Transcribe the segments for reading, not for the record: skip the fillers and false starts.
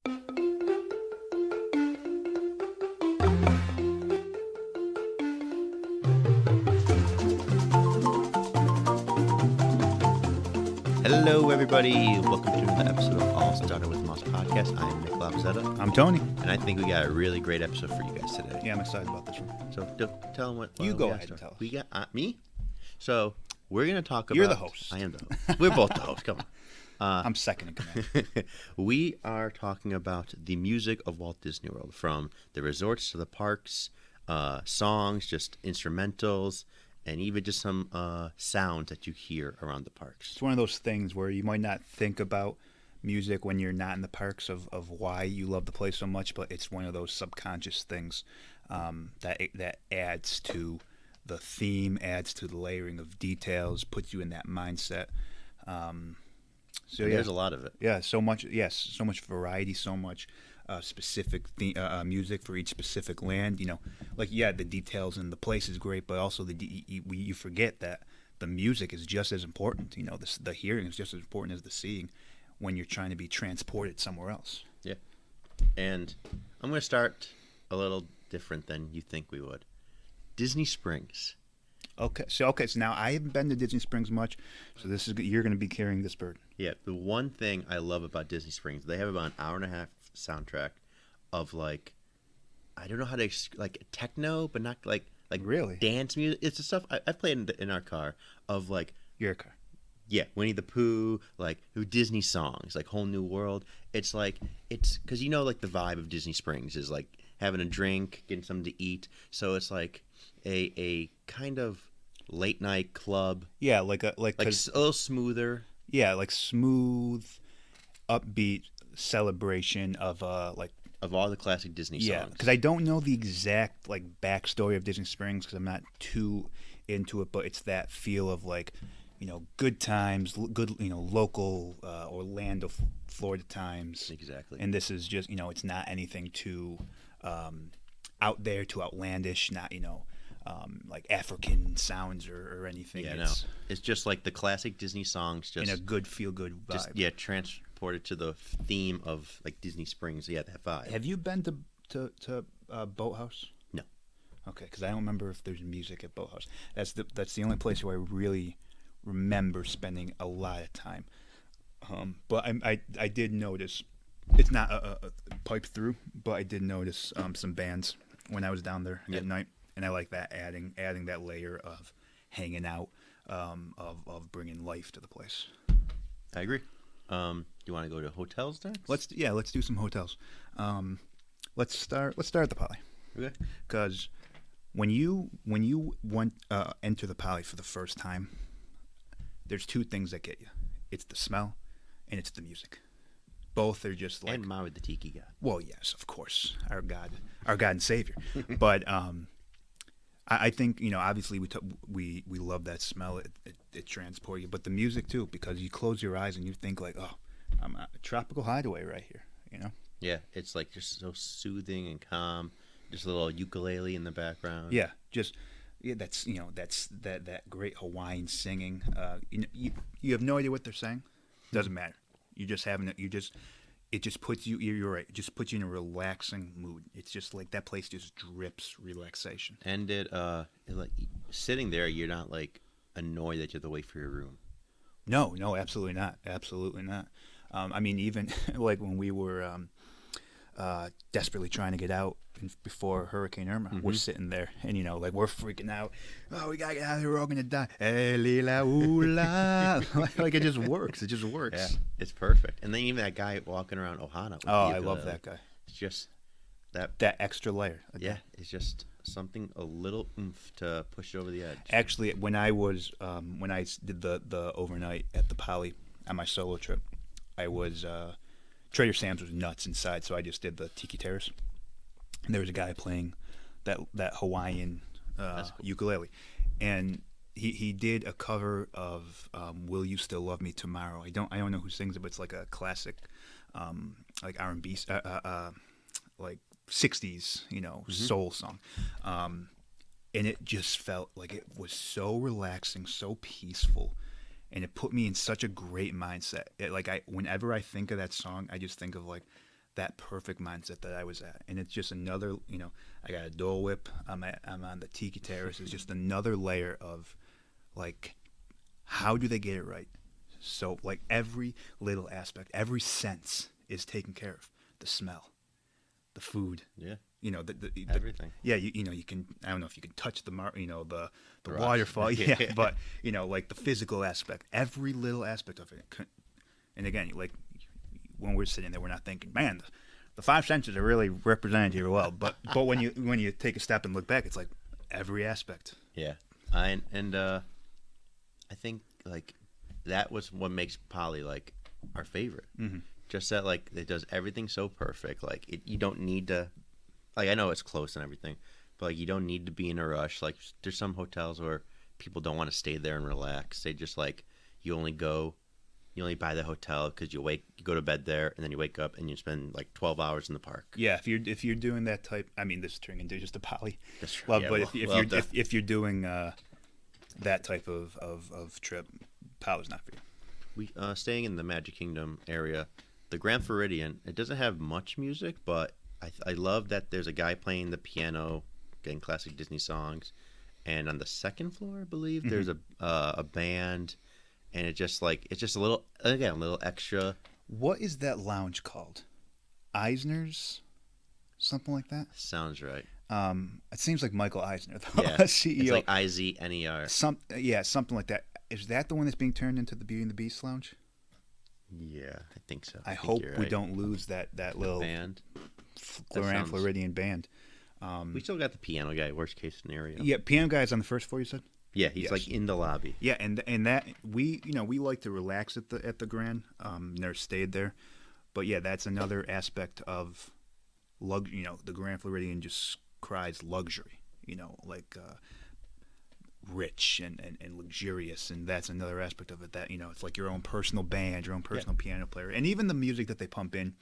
Hello, everybody. Welcome to another episode of All Started with Moss podcast. I'm Nick Lopzetta. I'm Tony. And I think we got a really great episode for you guys today. Yeah, I'm excited about this one. So tell them what You go we ahead and tell us. We got me? So we're going to talk about... You're the host. I am the host. We're both the hosts. Come on. I'm second in command. We are talking about the music of Walt Disney World, from the resorts to the parks, songs, just instrumentals, and even just some sounds that you hear around the parks. It's one of those things where you might not think about music when you're not in the parks of why you love the place so much, but it's one of those subconscious things that adds to the theme, adds to the layering of details, puts you in that mindset. So There's a lot of it. Yeah, so much. Yes, so much variety, so much specific music for each specific land. You know, the details and the place is great, but also you forget that the music is just as important. You know, the hearing is just as important as the seeing when you're trying to be transported somewhere else. Yeah, and I'm going to start a little different than you think we would. Disney Springs. Okay, so now I haven't been to Disney Springs much, so you're going to be carrying this burden. Yeah, the one thing I love about Disney Springs, they have about an hour and a half soundtrack of I don't know how to techno, but not like really dance music. It's the stuff I played in our car of your car. Yeah, Winnie the Pooh, Disney songs, Whole New World. It's because the vibe of Disney Springs is having a drink, getting something to eat. So it's a kind of late night club. Yeah, a little smoother. Yeah, smooth, upbeat celebration of of all the classic Disney songs. Yeah, because I don't know the exact backstory of Disney Springs because I'm not too into it, but it's that feel of good times, good local Orlando, Florida times. Exactly. And this is just it's not anything too out there, too outlandish, not African sounds or anything. Yeah, it's just the classic Disney songs, just in a good feel-good vibe. Just transported to the theme of Disney Springs. Yeah, that vibe. Have you been to Boathouse? No. Okay, because I don't remember if there's music at Boathouse. That's the only place where I really remember spending a lot of time. But I did notice it's not a pipe through, but I did notice some bands when I was down there at night. And I like that, adding that layer of hanging out, of bringing life to the place. I agree. Do you want to go to hotels next? Let's do some hotels. Let's start at the Poly. Okay. Because when you enter the Poly for the first time, there's two things that get you. It's the smell, and it's the music. Both are just and Maui the Tiki God. Well, yes, of course, our God and Savior. But I think obviously we love that smell. It transports you, but the music too, because you close your eyes and you think oh, I'm at a tropical hideaway right here. Yeah, it's just so soothing and calm. Just a little ukulele in the background. Yeah, that's that great Hawaiian singing. You have no idea what they're saying. Doesn't matter. You just having it. It just puts you. You're right. It just puts you in a relaxing mood. It's just that place just drips relaxation. And sitting there, you're not annoyed that you have to wait for your room. No, absolutely not. Absolutely not. I mean, even when we were desperately trying to get out before Hurricane Irma, we're sitting there and we're freaking out. Oh, we gotta get out of here. We're all gonna die. Hey, lila, ooh, la. It just works. It just works. Yeah, it's perfect. And then even that guy walking around Ohana. Oh, I love that guy. It's just that extra layer. Yeah, it's just something a little oomph to push it over the edge. Actually, when I did the overnight at the Poly on my solo trip, I was Trader Sam's was nuts inside, so I just did the Tiki Terrace. And there was a guy playing that Hawaiian cool. ukulele, and he did a cover of "Will You Still Love Me Tomorrow." I don't know who sings it, but it's a classic R&B 60s soul song, and it just felt like it was so relaxing, so peaceful, and it put me in such a great mindset. Whenever I think of that song, I just think of that perfect mindset that I was at. And it's just another, I got a Dole Whip. I'm on the Tiki Terrace. It's just another layer of, like, how do they get it right? So, like, every little aspect, every sense is taken care of. The smell, the food. Yeah. The Everything. Yeah, you can. I don't know if you can touch the the rocks. waterfall. Yeah, but like the physical aspect, every little aspect of it. And again, like when we're sitting there, we're not thinking, man, the five senses are really represented here well. But when you take a step and look back, it's like every aspect. Yeah. I think like that was what makes Polly like our favorite. Mm-hmm. Just that like it does everything so perfect. Like you don't need to. Like I know it's close and everything, but like you don't need to be in a rush. Like there's some hotels where people don't want to stay there and relax. They just like you only buy the hotel because you go to bed there, and then you wake up and you spend like 12 hours in the park. Yeah, if you're doing that type, I mean, this is turning into just a Poly. That's true. Well, Yeah, but if you're doing that type of trip, Poly's not for you. We staying in the Magic Kingdom area, the Grand Floridian. It doesn't have much music, but I love that there's a guy playing the piano, getting classic Disney songs, and on the second floor, I believe, there's a band, and it's just a little extra. What is that lounge called? Eisner's, something like that. Sounds right. It seems like Michael Eisner, the Yeah, CEO. it's like IZNER. Something like that. Is that the one that's being turned into the Beauty and the Beast lounge? Yeah, I think so. I think hope you're we right. don't lose that little band. Grand Floridian band. We still got the piano guy. Worst case scenario. Yeah, piano guy's on the first floor. You said. Yeah, he's Yes. like in the lobby. Yeah, and that we like to relax at the Grand. Never stayed there, but yeah, that's another aspect of the Grand Floridian just cries luxury. Like rich and luxurious, and that's another aspect of it. That it's like your own personal band, your own personal piano player, and even the music that they pump in.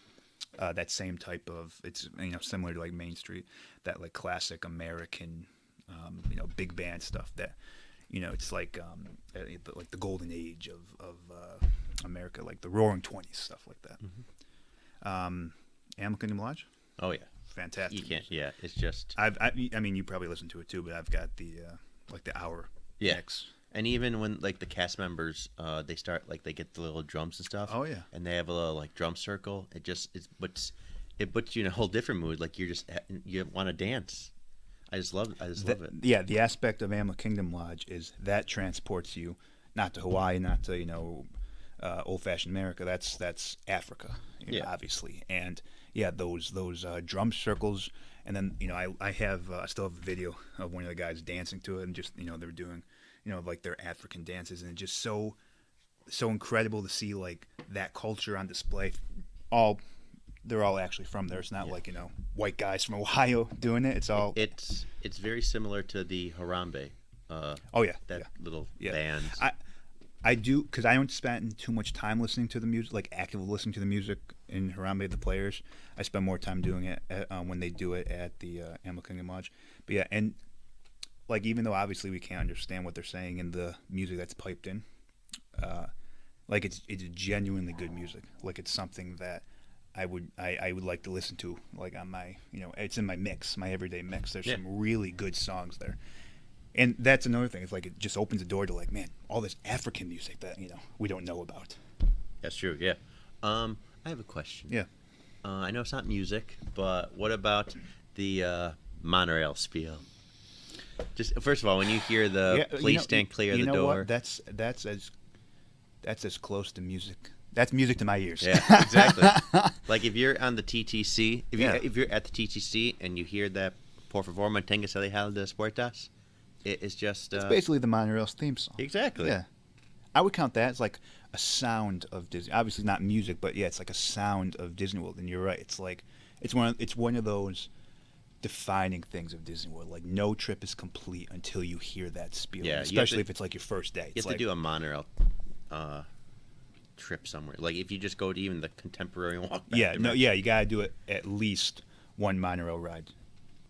That same type of it's similar to like Main Street, that like classic American, big band stuff that it's like the golden age of America, like the Roaring *20s, stuff like that. Animal Kingdom Lodge. Oh yeah, Fantastic. you can't. Yeah, it's just. I mean, you probably listen to it too, but I've got the hour mix. And even when like the cast members, they start like they get the little drums and stuff. Oh yeah. And they have a little like drum circle. It puts you in a whole different mood. Like you want to dance. I just love it. Yeah, the aspect of Animal Kingdom Lodge is that transports you not to Hawaii, not to old-fashioned America. That's Africa, obviously. And yeah, those drum circles, and then I still have a video of one of the guys dancing to it, and just they're doing like their African dances, and it's just so incredible to see like that culture on display. They're all actually from there. It's not like white guys from Ohio doing it. It's all it's very similar to the Harambe. Little band. I do, because I don't spend too much time listening to the music, like actively listening to the music in Harambe, the players. I spend more time doing it when they do it at the Animal Kingdom Lodge. But yeah, and like even though obviously we can't understand what they're saying in the music that's piped in, like it's genuinely good music. Like it's something that I would like to listen to, like on my it's in my mix, my everyday mix. There's some really good songs there. And that's another thing. It's like it just opens the door to like, man, all this African music that we don't know about. That's true. Yeah. I have a question. Yeah. I know it's not music, but what about the monorail spiel? Just first of all, when you hear the please stand clear of the door, what? That's as close to music. That's music to my ears. Yeah, exactly. Like if you're on the TTC, if you're at the TTC and you hear that "Por favor, manténgase alejado de las puertas," it's just it's basically the monorail's theme song. Exactly. Yeah, I would count that as like a sound of Disney. Obviously not music, but yeah, it's like a sound of Disney World. And you're right. It's like it's one of those defining things of Disney World. Like no trip is complete until you hear that spiel. Yeah, especially if it's like your first day. You have to do a monorail trip somewhere. Like if you just go to even the Contemporary walk. You gotta do it at least one monorail ride.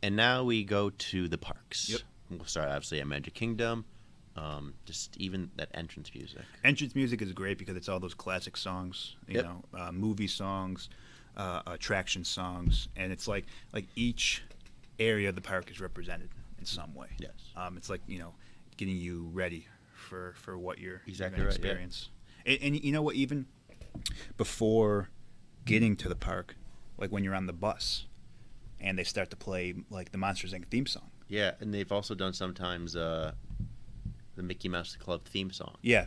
And now we go to the parks. Yep. We'll start obviously at Magic Kingdom. Just even that entrance music. Entrance music is great because it's all those classic songs, movie songs, attraction songs, and it's like each area of the park is represented in some way. Yes. It's like, getting you ready for what you're Exactly going right, to experience. And you know what? Even before getting to the park, like when you're on the bus, and they start to play like the Monsters Inc. theme song. Yeah, and they've also done sometimes the Mickey Mouse Club theme song. Yeah.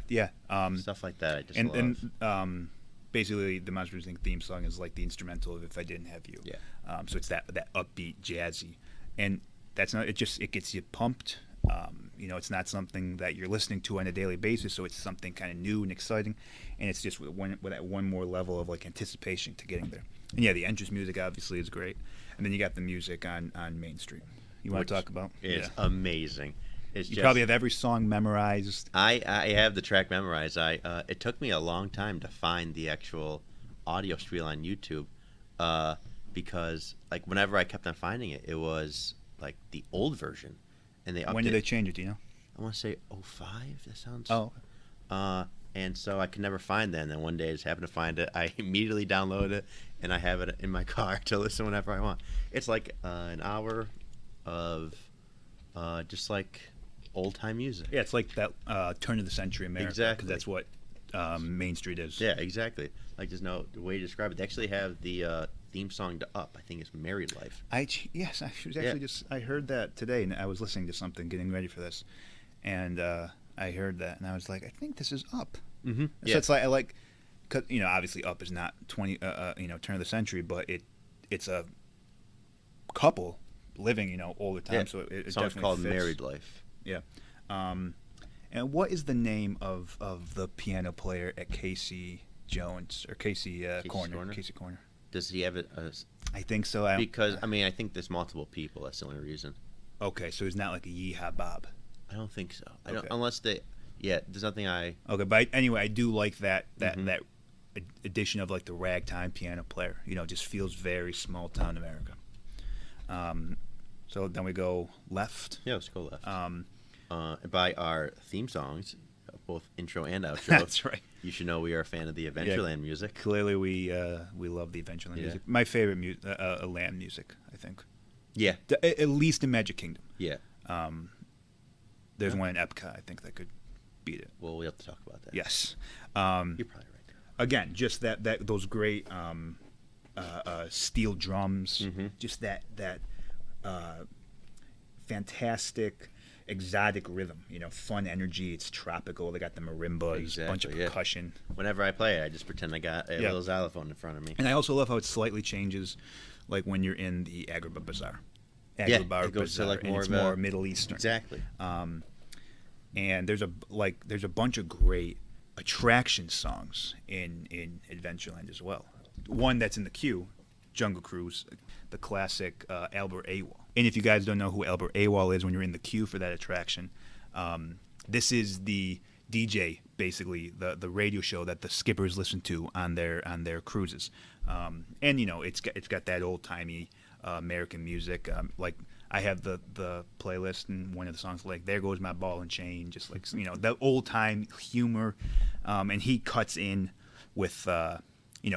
Stuff like that. I just love. And basically, the Monsters Inc. theme song is like the instrumental of "If I Didn't Have You." Yeah. So it's that upbeat, jazzy, and that's not. It gets you pumped. It's not something that you're listening to on a daily basis, so it's something kind of new and exciting, and it's just with that one more level of like anticipation to getting there. And yeah, the entrance music obviously is great, and then you got the music on Main Street. You want to talk about? It's amazing. You probably have every song memorized. I have the track memorized. It took me a long time to find the actual audio stream on YouTube, because like whenever I kept on finding it, it was like the old version, and they When did they change it? Do you know? I want to say 05. That sounds. Oh. And so I could never find that. And then one day I just happened to find it. I immediately downloaded it, and I have it in my car to listen whenever I want. It's like an hour of just like old time music. Yeah, it's like that turn of the century America. Exactly. 'Cause that's what Main Street is. Yeah, exactly. Like there's no way to describe it. They actually have the theme song to Up. I think it's Married Life. Yes, I was actually I heard that today, and I was listening to something, getting ready for this, and I heard that, and I was like, I think this is Up. Mm-hmm. So it's like, I like, cause obviously Up is not turn of the century, but it's a couple living all the time, Yeah. so it Song's definitely called fits. Married Life. Yeah. And what is the name of the piano player at Casey Jones or Casey Corner? Casey Corner. Does he have it? I think so. Because I think there's multiple people. That's the only reason. Okay, so he's not like a Yeehaw Bob. I don't think so. I Okay. don't unless they. Yeah, there's nothing I. Okay, but anyway, I do like that Mhm. that addition of like the ragtime piano player. Just feels very small town America. So then we go left. Yeah, let's go left. Um, By our theme songs, both intro and outro. That's right. You should know we are a fan of the Adventureland music. Clearly, we love the Adventureland Yeah. music. My favorite land music, I think. Yeah, At least in Magic Kingdom. yeah. There's one in Epcot, I think, that could beat it. Well, we have to talk about that. Yes. You're probably right there. Again, just that those great steel drums, Mhm. just that fantastic exotic rhythm. Fun energy. It's tropical. They got the marimbas, a bunch of Exactly, yeah. percussion. Whenever I play it, I just pretend I got a Yeah. little xylophone in front of me. And I also love how it slightly changes, like when you're in the Agrabah Bazaar. Yeah, Agrabah it goes to, Bazaar, like, and more it's of a- more Middle Eastern. Exactly. And there's a bunch of great attraction songs in Adventureland as well. One that's in the queue, Jungle Cruise, the classic Albert AWOL. And if you guys don't know who Albert AWOL is when you're in the queue for that attraction, this is the DJ, basically the radio show that the skippers listen to on their cruises. And it's got that old timey American music. Like I have the playlist, and one of the songs like "There Goes My Ball and Chain," just like that old time humor, and he cuts in with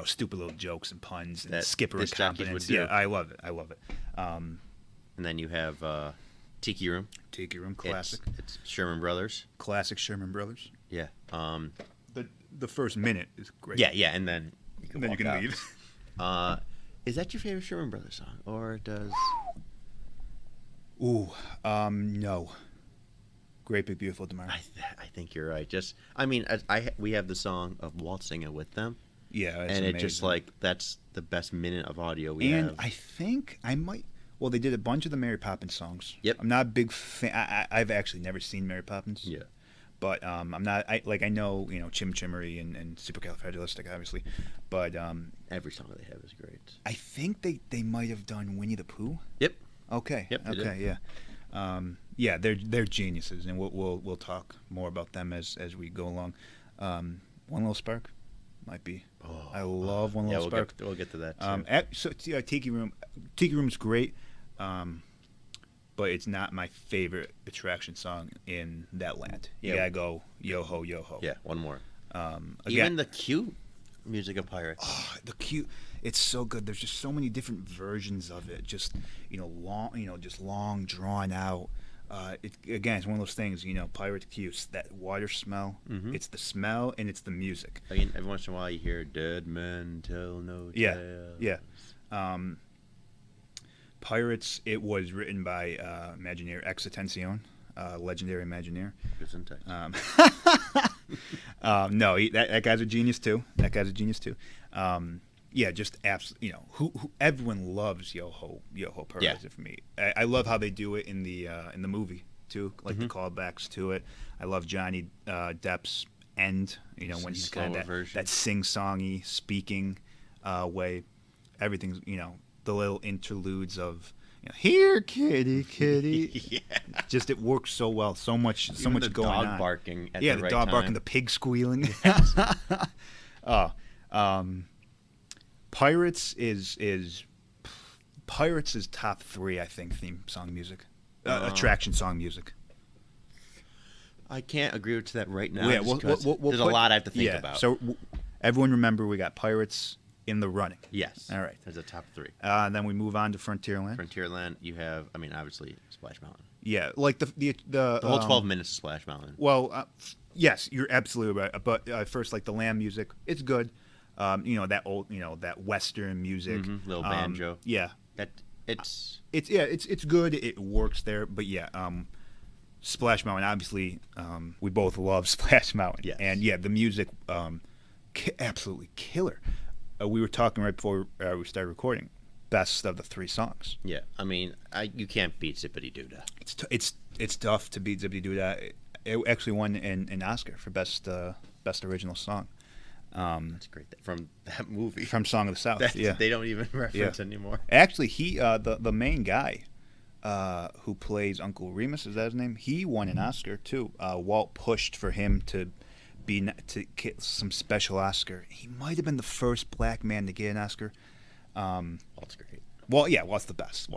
stupid little jokes and puns and That skipper disc jockeys incompetence. would do. Yeah, I love it. And then you have Tiki Room. Tiki Room, classic, It's Sherman Brothers. classic Sherman Brothers. Yeah. The first minute is great. Yeah, and then you can And then you walk can out. leave. Is that your favorite Sherman Brothers song, or does? Ooh, no. Great Big Beautiful Tomorrow. I think you're right. We have the song of Walt singing with them, Yeah, it's and it just amazing. like that's the best minute of audio we And have. I think I might. Well, they did a bunch of the Mary Poppins songs. Yep. I'm not a big fan. I've actually never seen Mary Poppins. Yeah. But I'm not. I know Chim Chimmery and Supercalifragilistic, obviously. But Every song they have is great. I think they might have done Winnie the Pooh. Yep. Okay. Yep, they Okay. did. Yeah. Yeah. They're geniuses, and we'll talk more about them as we go along. One Little Spark might be. Oh, I love One Little Spark. We'll get to that too. Tiki Room. Tiki Room's great, but it's not my favorite attraction song in that land. You Yeah. gotta go Yo Ho Yo Ho. Yeah, one more. Again, Even the cute music of Pirates. oh, the cute. It's so good. There's just so many different versions of it. Just just long, drawn out. Again, it's one of those things. Pirates Cuse, that water smell. Mm-hmm. It's the smell and it's the music. I mean, every once in a while you hear "Dead men tell no tales." Yeah. Pirates. It was written by Imagineer Exatención, legendary Imagineer. No, that guy's a genius too. Yeah, just absolutely. Who everyone loves Yo-Ho Purr. Yeah. For me, I love how they do it in the movie too, like the callbacks to it. I love Johnny Depp's end. When he's kind of that sing-songy speaking way. Everything's the little interludes of here kitty kitty. Yeah. Just it works so well. So much the going dog on. Barking at the the right dog time. barking, the pig squealing. Pirates is top 3, I think, theme song music, attraction song music. I can't agree to that right now. Yeah, there's a lot I have to think about. So everyone remember we got Pirates in the running. Yes. All right. As a top 3. Then we move on to Frontierland. Frontierland, you have, obviously, Splash Mountain. Yeah, like the whole 12 minutes of Splash Mountain. Well, yes, you're absolutely right. But first, like the Lamb music, it's good. That old, that Western music, little banjo. Yeah, it's good. It works there. But yeah, Splash Mountain. Obviously, we both love Splash Mountain. Yes. And yeah, the music, absolutely killer. We were talking right before we started recording. Best of the 3 songs. Yeah, you can't beat Zippity Doo Dah. It's tough to beat Zippity Doo Dah. It actually won an Oscar for best original song. That's great. From that movie. From Song of the South. They don't even reference anymore. Actually, he the main guy who plays Uncle Remus, is that his name? He won an Oscar too. Walt pushed for him to get some special Oscar. He might have been the first black man to get an Oscar. Walt's great. Well, yeah, Walt's the best.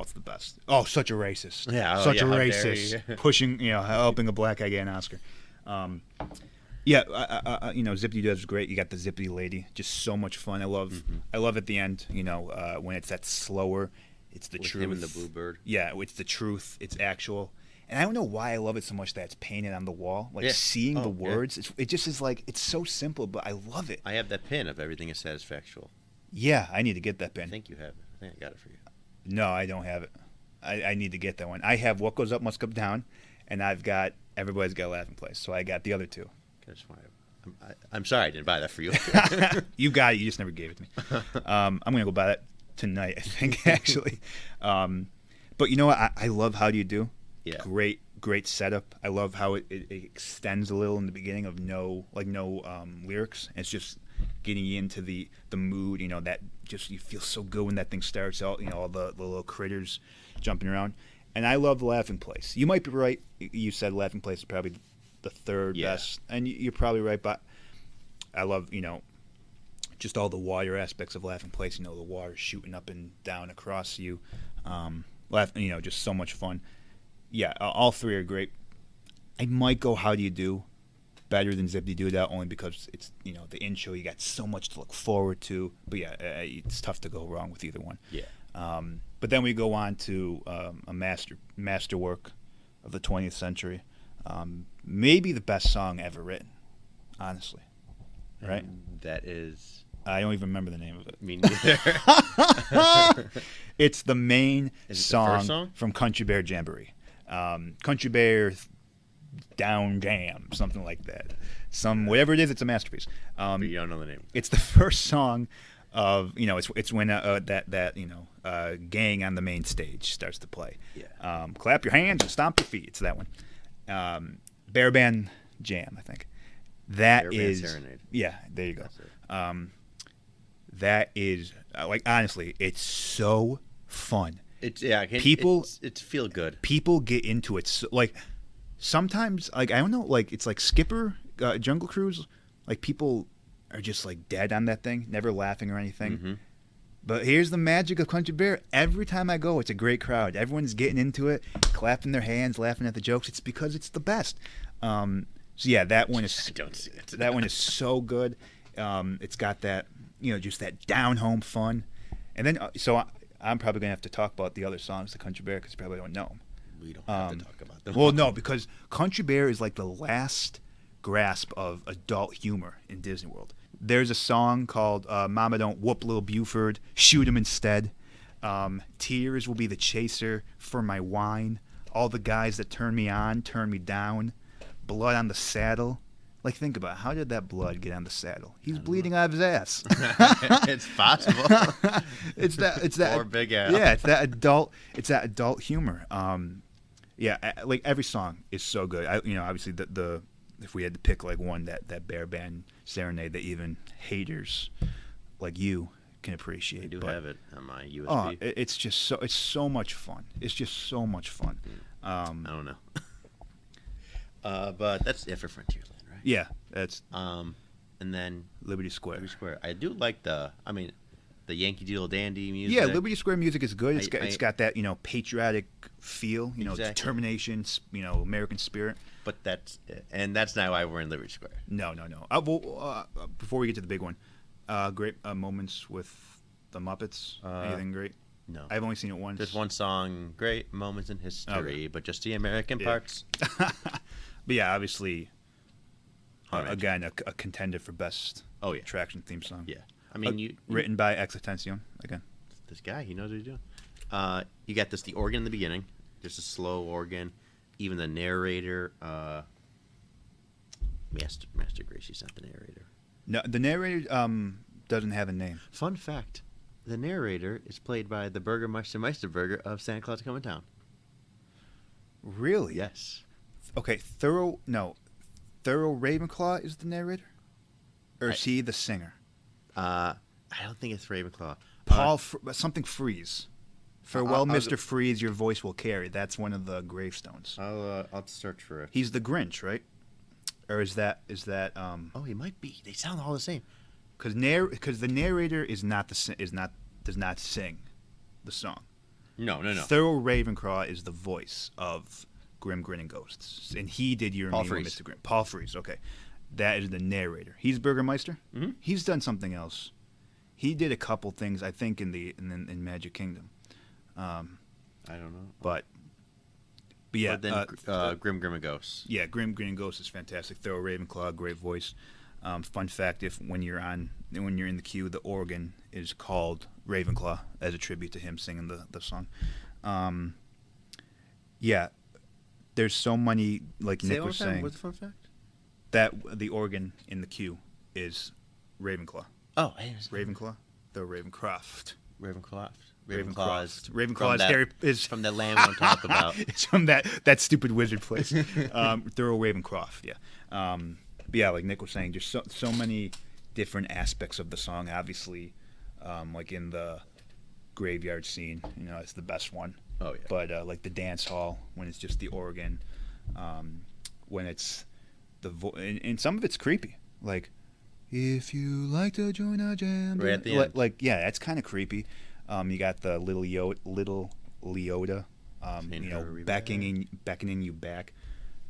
Oh, such a racist. Yeah, such a racist. Pushing, helping a black guy get an Oscar. Zippity Doo Dah is great. You got the Zippity Lady, just so much fun. I love at the end, when it's that slower. It's the With truth. him and the bluebird. Yeah, it's the truth. It's actual. And I don't know why I love it so much that it's painted on the wall. Like seeing the words, it just is like, it's so simple, but I love it. I have that pin of everything is satisfactual. Yeah, I need to get that pin. I think you have it. I think I got it for you. No, I don't have it. I need to get that one. I have What Goes Up Must Come Down, and I've got Everybody's Got a Laughing Place. So I got the other 2. I'm sorry I didn't buy that for you. You got it. You just never gave it to me. I'm going to go buy that tonight, I think, actually. But you know what? I love How Do You Do? Yeah. Great setup. I love how it extends a little in the beginning of no lyrics. It's just getting you into the mood, that just you feel so good when that thing starts out, all the little critters jumping around. And I love Laughing Place. You might be right. You said Laughing Place is probably the 3rd best, and you're probably right, but I love, just all the water aspects of Laughing Place, the water shooting up and down across you. Just so much fun. Yeah, all 3 are great. I might go How Do You Do better than Zippity Doo Dah, only because it's the intro. You got so much to look forward to. But yeah, it's tough to go wrong with either one. Yeah. But then we go on to a masterwork of the 20th century. Maybe the best song ever written, honestly. Right? And that is. I don't even remember the name of it. Me neither. It's the main song, the first song from Country Bear Jamboree. Country Bear Down Jam, something like that. Whatever it is, it's a masterpiece. But you don't know the name. It's the first song of it's when that gang on the main stage starts to play. Yeah. Clap your hands and stomp your feet. It's that one. Bear Band Jam, I think. That Bear is Band Serenade. Yeah, there you go. That's it. That is honestly, it's so fun. It's feel good. People get into it sometimes I don't know, it's like Skipper Jungle Cruise, people are just dead on that thing, never laughing or anything. Mm-hmm. But here's the magic of Country Bear. Every time I go, it's a great crowd. Everyone's getting into it, clapping their hands, laughing at the jokes. It's because it's the best. So yeah, that one is. I don't see it. That one is so good. It's got that, just that down home fun. And then I'm probably gonna have to talk about the other songs, the Country Bear, because you probably don't know them. We don't have to talk about them. Well, no, because Country Bear is like the last grasp of adult humor in Disney World. There's a song called "Mama Don't Whoop Little Buford, Shoot Him Instead." Tears will be the chaser for my wine. All the guys that turn me on turn me down. Blood on the saddle. Like, think about it. How did that blood get on the saddle? He's bleeding out of his ass. It's possible. It's that. Poor Big Al. Yeah, it's that adult humor. Like every song is so good. Obviously the if we had to pick like one, that Bear Band Serenade that even haters like you can appreciate. I do have it on my USB. Oh, it's so much fun. It's just so much fun. I don't know. But that's it for Frontierland, right? Yeah, that's and then Liberty Square. Liberty Square. I do like the Yankee Doodle Dandy music. Yeah, Liberty Square music is good. It's got that patriotic feel, Exactly. determination, American spirit. But that's not why we're in Liberty Square. No. Before we get to the big one, great moments with the Muppets. Anything great? No. I've only seen it once. There's one song, Great Moments in History, Okay. but just the American Yeah. parts. But yeah, obviously, Haunted again, a contender for best attraction theme song. Yeah. I mean, written by Exatension again. This guy, he knows what he's doing. You got the organ in the beginning. There's a slow organ. Even the narrator, Master Gracie's not the narrator. No, the narrator doesn't have a name. Fun fact: the narrator is played by the Burgermeister Meisterburger of Santa Claus Coming Town. Really? Yes. Okay, Thorough Ravenclaw is the narrator, or is he the singer? I don't think it's Ravenclaw. Paul something Freeze. Farewell, I'll Mr. Freeze, your voice will carry. That's one of the gravestones. I'll search for it. He's the Grinch, right? Or is that Oh, he might be. They sound all the same. because the narrator does not sing the song. No. Thorough Ravenclaw is the voice of Grim Grinning Ghosts, and he did your Paul name, Frees. Mr. Grim. Paul Frees, okay, that is the narrator. He's Burgermeister. Mm-hmm. He's done something else. He did a couple things, I think, in Magic Kingdom. I don't know. But yeah, But then Grim and Ghosts. yeah, Grim Grinning Ghosts is fantastic. Thorough Ravenclaw, great voice. Fun fact: when you're in the queue, the organ is called Ravenclaw as a tribute to him singing the song. Yeah, there's so many, like Say Nick it one was more time. saying, What's the fun fact? that the organ in the queue is Ravenclaw. Oh, Ravenclaw, the Ravencroft. Ravenclaw. Ravenclaw is Harry is from the land we don't talk about. It's from that stupid wizard place. Thorough Ravencroft, yeah. But yeah, like Nick was saying, there's so many different aspects of the song. Obviously, like in the graveyard scene, it's the best one. Oh yeah. But like the dance hall, when it's just the organ, when it's and some of it's creepy. Like, if you like to join our jam, Right at the end. like yeah, that's kind of creepy. You got the little Leota, beckoning you back.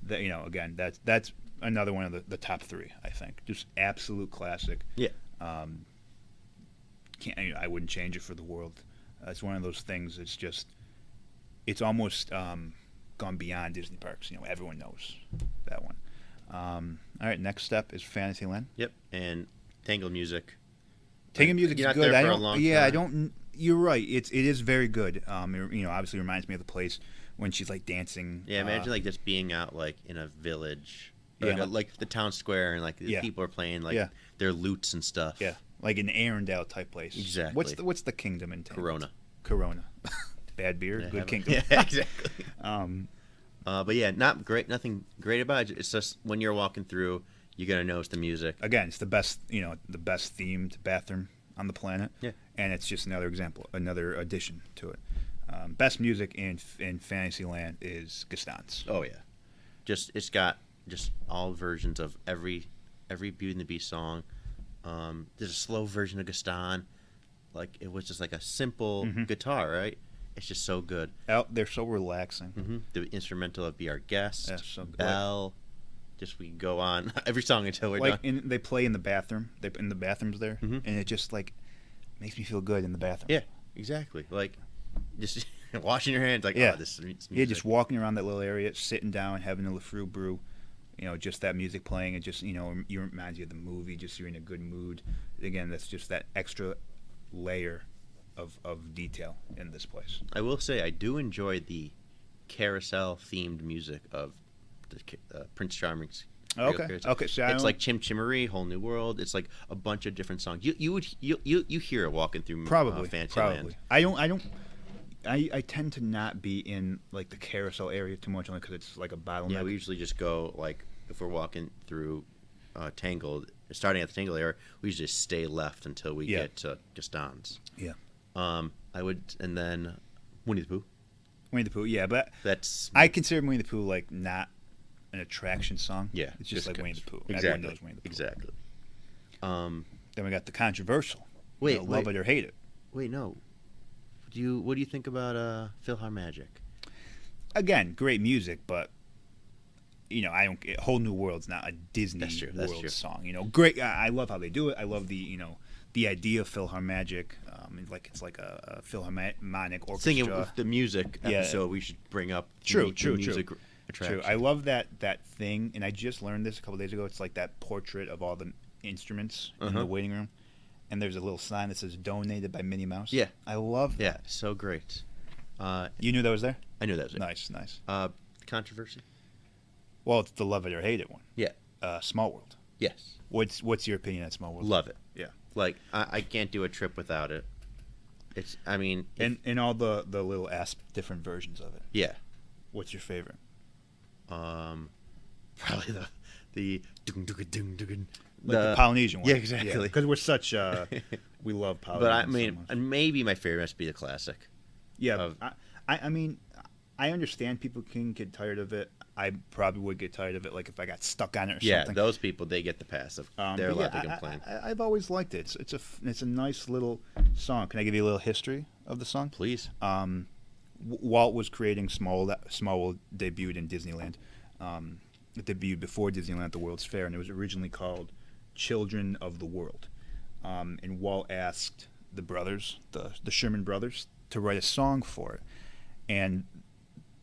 That again, that's another one of the top three. I think just absolute classic. Yeah. I wouldn't change it for the world. It's one of those things. It's almost gone beyond Disney parks. Everyone knows that one. All right, next step is Fantasyland. Yep. And Tangled music. Tangled music You're is not good. there for a long time. I don't. You're right. It is very good. Obviously reminds me of the place when she's like dancing. Yeah, imagine like just being out like in a village. Or, Yeah. like the town square and like the Yeah. people are playing like Yeah. their lutes and stuff. Yeah, like an Arendelle type place. Exactly. What's the kingdom in Tangled? Corona. Bad beer, Yeah, good kingdom. Yeah, exactly. Um, But yeah, not great. Nothing great about it. It's just when you're walking through, you're gonna notice the music. again, it's the best themed bathroom on the planet. Yeah. And it's just another example, another addition to it. Best music in Fantasyland is Gaston's. Oh yeah, it's got just all versions of every Beauty and the Beast song. There's a slow version of Gaston. Like it was just like a simple guitar, right? It's just so good. They're so relaxing. Mm-hmm. The instrumental of Be Our Guest, Yeah, so good. Belle. Just we can go on every song until we're done. They play in the bathroom. They in the bathrooms there, Mhm. and it just like makes me feel good in the bathroom. Yeah. exactly. Like just washing your hands. Like, Yeah. oh, this is music. Yeah, just walking around that little area, sitting down, having a Lefroy brew, just that music playing. It just, it reminds you of the movie. Just you're in a good mood. Again, that's just that extra layer of detail in this place. I will say I do enjoy the carousel themed music of the Prince Charming's. Okay. Okay. So it's like Chim Chimery, Whole New World. It's like a bunch of different songs. You hear it walking through Fantasyland. I tend to not be in like the carousel area too much, only because it's like a bottleneck. Yeah, we usually just go like if we're walking through Tangled, starting at the Tangled area, we usually just stay left until we get to Gaston's. Yeah. I would, and then Winnie the Pooh. Winnie the Pooh, yeah, but That's I consider Winnie the Pooh like not an attraction song. Yeah, it's just like Winnie the Pooh. Exactly. Everyone knows Winnie the Pooh. Exactly. Then we got the controversial. Wait, love it or hate it. Wait, no. What do you think about PhilharMagic? Again, great music, but I don't. Whole New World's not a Disney That's World true. song. Great. I love how they do it. I love the idea of PhilharMagic. It's like a Philharmonic orchestra. Thinking with the music episode, we should bring up True. music attraction. True. I love that thing, and I just learned this a couple days ago. It's like that portrait of all the instruments in the waiting room, and there's a little sign that says "Donated by Minnie Mouse." Yeah, I love that. Yeah, so great. You knew that was there? I knew that was there. Nice. Controversy? Well, it's the love it or hate it one. Yeah. Small World. Yes. What's your opinion on Small World? Love it. Yeah. Like I can't do a trip without it. And all the little different versions of it. Yeah. What's your favorite? Probably the the Polynesian one. Yeah, exactly. Because we're such we love Polynesian. But I mean, so much. and maybe my favorite must be the classic. Yeah, I mean, I understand people can get tired of it. I probably would get tired of it, like if I got stuck on it or something. Yeah, those people, they get the pass. They're allowed to complain. I've always liked it. It's a nice little song. Can I give you a little history of the song? Please. Walt was creating Small World debuted in Disneyland. It debuted before Disneyland at the World's Fair, and it was originally called Children of the World. And Walt asked the brothers, the Sherman brothers, to write a song for it. And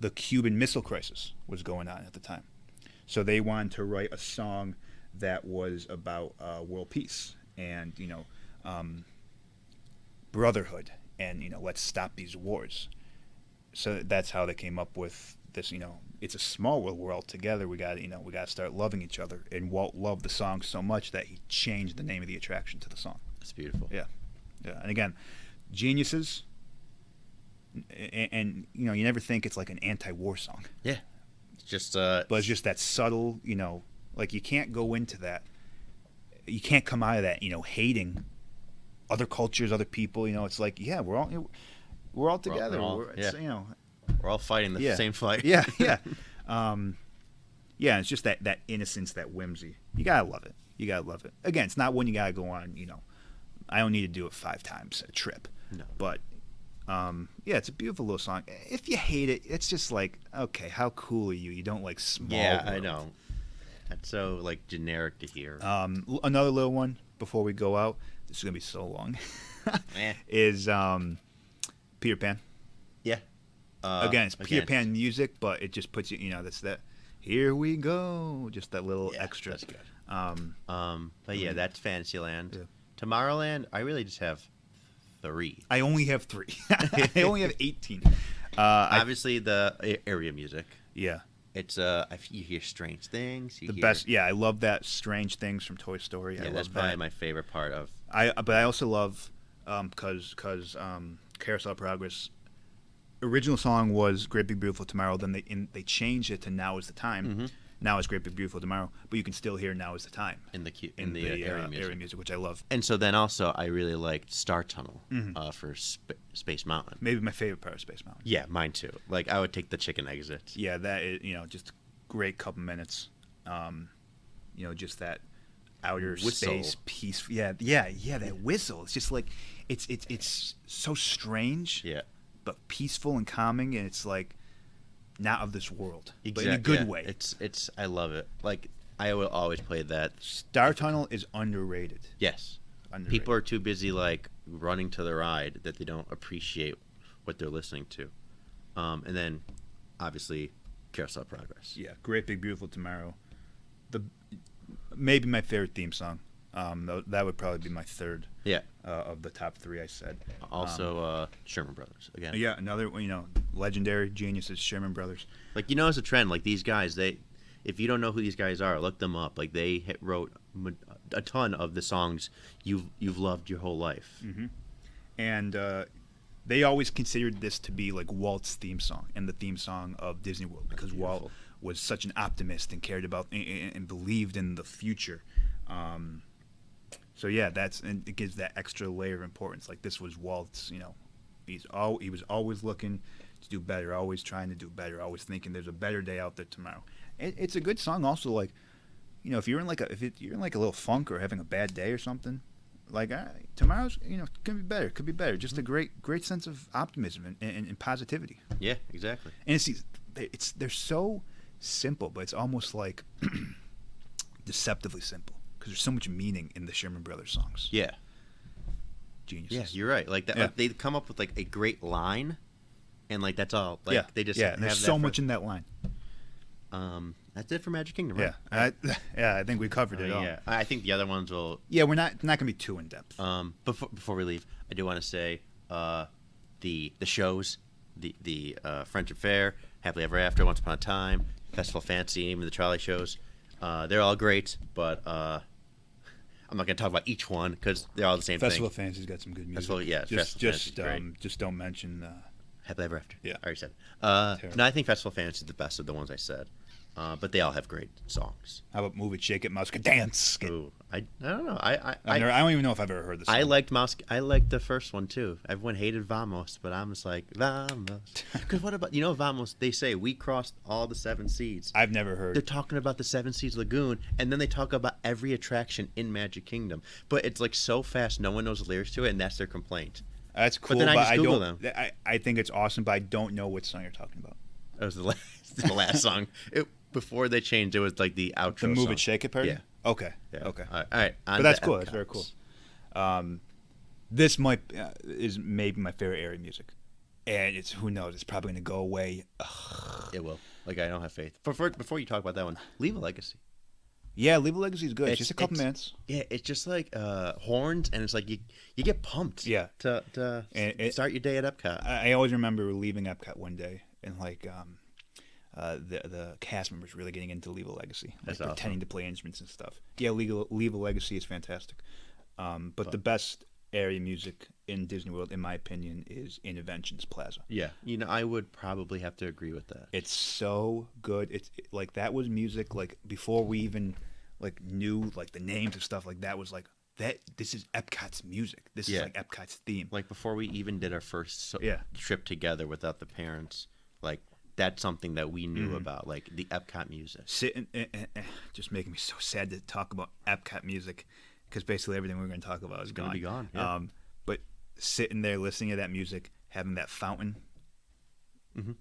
the Cuban Missile Crisis was going on at the time. So they wanted to write a song that was about world peace and, brotherhood and, let's stop these wars. So that's how they came up with this, it's a small world, we're all together, we got to start loving each other. And Walt loved the song so much that he changed the name of the attraction to the song. That's beautiful. Yeah. And again, geniuses. And you never think it's like an anti-war song. Yeah, it's just but it's just that subtle, like you can't go into that. You can't come out of that, hating other cultures, other people. It's like, yeah, we're all together. We're all fighting the same fight. Yeah. It's just that innocence, that whimsy. You gotta love it. Again, it's not one you gotta go on. I don't need to do it 5 times a trip. No, but. It's a beautiful little song. If you hate it, it's just like, okay, how cool are you? You don't like Small World. I know. That's so like generic to hear. Another little one before we go out. This is gonna be so long. Is Peter Pan. Yeah. Again, it's Peter Pan music, but it just puts you. That's that. Here we go. Just that little extra. That's good. But yeah, that's Fantasyland. Yeah. Tomorrowland, I really just have 3. I only have 3. I only have 18. Obviously, the area music. Yeah. It's you hear strange things. Best. Yeah, I love that Strange Things from Toy Story. Yeah, that's probably my favorite part of. But I also love because Carousel of Progress. Original song was Great Big Beautiful Tomorrow. Then they changed it to Now Is the Time. Mm-hmm. Now is Great Big Beautiful Tomorrow, but you can still hear Now Is the Time in the area music, which I love. And so then also I really liked Star Tunnel for Space Mountain. Maybe my favorite part of Space Mountain. Yeah, mine too. Like I would take the chicken exit. Yeah, that is just great couple minutes. Just that outer whistle. Space peace. Yeah, that whistle. It's just like it's so strange. Yeah, but peaceful and calming, and it's like. Not of this world, but in a good way. It's I love it. Like I will always play that. Star Tunnel is underrated. Yes, underrated. People are too busy like running to the ride that they don't appreciate what they're listening to. And then, obviously, Carousel of Progress. Yeah, Great Big Beautiful Tomorrow. Maybe my favorite theme song. That would probably be my third. Yeah. Of the top three, I said. Also, Sherman Brothers again. Yeah, another legendary geniuses, Sherman Brothers. Like it's a trend. Like these guys, if you don't know who these guys are, look them up. Like they wrote a ton of the songs you've loved your whole life. Mm-hmm. And they always considered this to be like Walt's theme song and the theme song of Disney World because Walt was such an optimist and cared about and believed in the future. So yeah, and it gives that extra layer of importance. Like this was Walt's, he was always looking to do better, always trying to do better, always thinking there's a better day out there tomorrow. It's a good song also, like, if you're in like you're in like a little funk or having a bad day or something, like tomorrow's could be better. Just a great sense of optimism and positivity. Yeah, exactly. And they're so simple, but it's almost like deceptively simple because there's so much meaning in the Sherman Brothers songs. Yeah. Geniuses. Yeah, you're right. Like that, like, they come up with like a great line, and like that's all. Like they just and there's so much in that line. That's it for Magic Kingdom, right? I think we covered it all. Yeah, I think the other ones will. Yeah, we're not going to be too in depth. Before we leave, I do want to say the shows, the Friendship Fair, Happily Ever After, Once Upon a Time, Festival Fantasy, even the trolley shows, they're all great. But I'm not going to talk about each one because they're all the same Festival thing. Fantasy's got some good music. Just don't mention. Happily Ever After. Yeah, I already said. No, I think Festival Fantasy is the best of the ones I said. But they all have great songs. How about Move It, Shake It, Mouse Can Dance? Ooh, I don't know. I don't even know if I've ever heard this song. I liked the first one too. Everyone hated Vamos, but I'm just like Vamos. Because what about Vamos? They say we crossed all the 7 seas. I've never heard. They're talking about the 7 Seas Lagoon, and then they talk about every attraction in Magic Kingdom. But it's like so fast, no one knows the lyrics to it, and that's their complaint. That's cool, but then I Google them. I think it's awesome, but I don't know what song you're talking about. That was the last song. Before they changed, it was like the outro. The Move song. It, Shake It part? Yeah. Okay. Yeah. Okay. All right. But that's cool. That's very cool. This is maybe my favorite area music, and who knows? It's probably going to go away. Ugh. It will. Like I don't have faith. Before you talk about that one, Leave a Legacy. Yeah, Leave a Legacy is good. It's just a couple minutes. Yeah, it's just like horns, and it's like you get pumped. Yeah. To start your day at Epcot. I always remember leaving Epcot one day and like the cast members really getting into Leave a Legacy, like pretending to play instruments and stuff. Yeah, Leave a Legacy is fantastic. But the best area music in Disney World, in my opinion, is Interventions Plaza. Yeah, I would probably have to agree with that. It's so good. It's like that was music like before we even like knew like the names of stuff. Like that was like that. This is Epcot's music. This is like Epcot's theme. Like before we even did our first trip together without the parents, like. That's something that we knew about, like the Epcot music. Just making me so sad to talk about Epcot music, because basically everything we're going to talk about is going to be gone. Yeah. But sitting there listening to that music, having that fountain,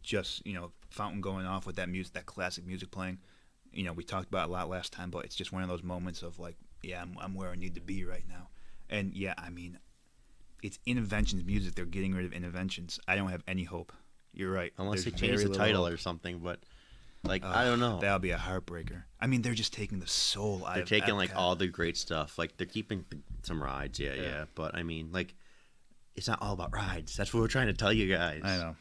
just fountain going off with that music, that classic music playing. We talked about it a lot last time, but it's just one of those moments of like, yeah, I'm where I need to be right now. And yeah, I mean, it's Interventions music. They're getting rid of Interventions. I don't have any hope. You're right. Unless they change the title or something, but like I don't know. That'll be a heartbreaker. I mean, they're just taking the soul out of Epcot. They're taking like all the great stuff. Like they're keeping some rides, yeah. But I mean, like it's not all about rides. That's what we're trying to tell you guys. I know.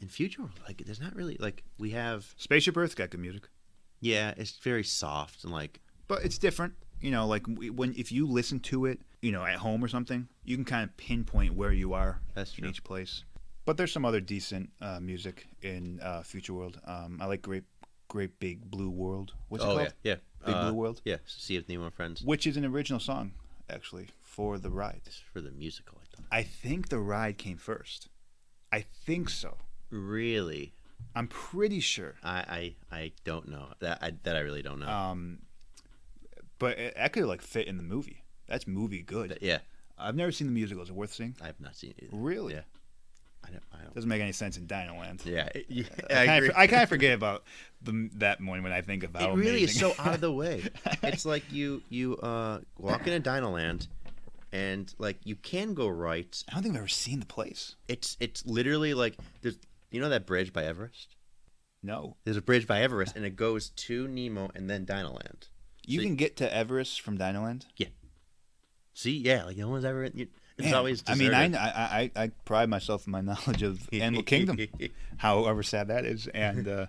In Future World, like there's not really like we have Spaceship Earth's got good music. Yeah, it's very soft and like. But it's different. Like if you listen to it, at home or something, you can kind of pinpoint where you are in each place. But there's some other decent music in Future World. I like Great Big Blue World. What's it called? Yeah. Big Blue World? Yeah, Sea of Nemo and Friends. Which is an original song, actually, for the ride. It's for the musical, I thought. I think the ride came first. I think so. Really? I'm pretty sure. I don't know. That I really don't know. But that could like fit in the movie. That's movie good. Yeah. I've never seen the musical. Is it worth seeing? I have not seen it either. Really? Yeah. I don't Doesn't make any sense in Dinoland. Yeah, I kind of forget about that one when I think of how it really is amazing. so out of the way. It's like you walk into Dinoland, and like you can go right. I don't think I've ever seen the place. It's literally like there's that bridge by Everest. No. There's a bridge by Everest, and it goes to Nemo and then Dinoland. You can get to Everest from Dinoland? Yeah. See, yeah, like no one's ever. It's Man, always deserted. deserted. I pride myself in my knowledge of Animal Kingdom, however sad that is, and